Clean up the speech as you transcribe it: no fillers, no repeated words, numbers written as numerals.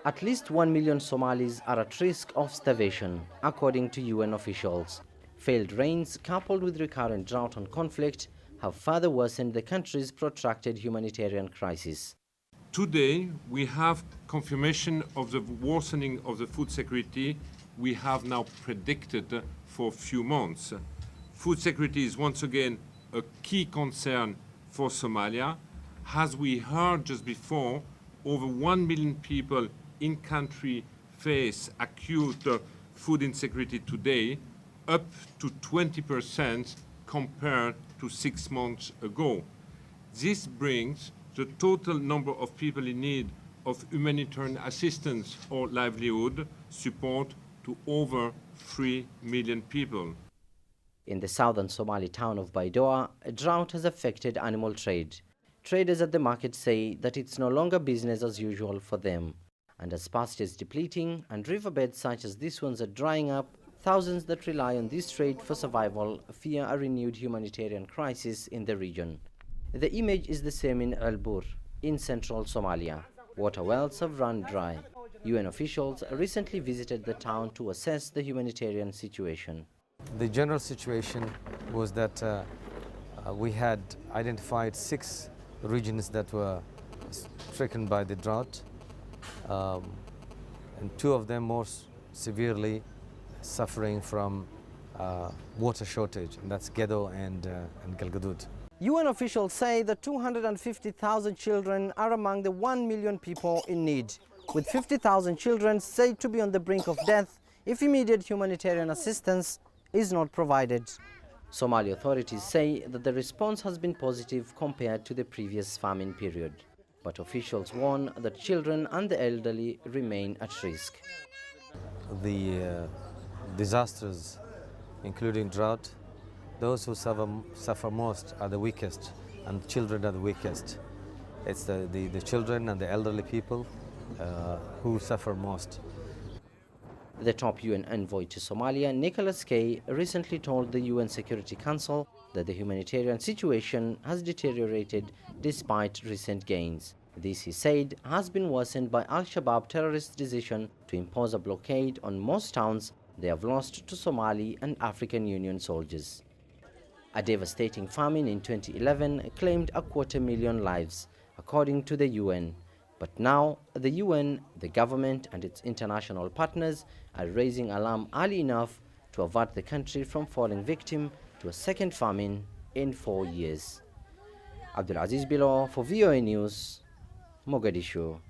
At least 1 million Somalis are at risk of starvation, according to UN officials. Failed rains, coupled with recurrent drought and conflict, have further worsened the country's protracted humanitarian crisis. Today, we have confirmation of the worsening of the food security we have now predicted for a few months. Food security is once again a key concern for Somalia. As we heard just before, over 1 million people in country face acute food insecurity today, up to 20% compared to 6 months ago. This brings the total number of people in need of humanitarian assistance or livelihood support to over 3 million people. In the southern Somali town of Baidoa, a drought has affected animal trade. Traders at the market say that it's no longer business as usual for them. And as pastures depleting and riverbeds such as this ones are drying up, thousands that rely on this trade for survival fear a renewed humanitarian crisis in the region. The image is the same in Al Bur, in central Somalia. Water wells have run dry. UN officials recently visited the town to assess the humanitarian situation. The general situation was that we had identified 6 regions that were stricken by the drought, and 2 of them more severely suffering from water shortage, and that's Gedo and Galgaduud. UN officials say that 250,000 children are among the 1 million people in need, with 50,000 children said to be on the brink of death if immediate humanitarian assistance is not provided. Somali authorities say that the response has been positive compared to the previous famine period, but officials warn that children and the elderly remain at risk. The disasters, including drought, those who suffer most are the weakest, and children are the weakest. It's the children and the elderly people who suffer most. The top UN envoy to Somalia, Nicholas K., recently told the UN Security Council that the humanitarian situation has deteriorated despite recent gains. This, he said, has been worsened by Al-Shabaab terrorists' decision to impose a blockade on most towns they have lost to Somali and African Union soldiers. A devastating famine in 2011 claimed 250,000 lives, according to the UN. But now, the UN, the government and its international partners are raising alarm early enough to avert the country from falling victim to a second famine in 4 years. Abdulaziz Billow for VOA News, Mogadishu.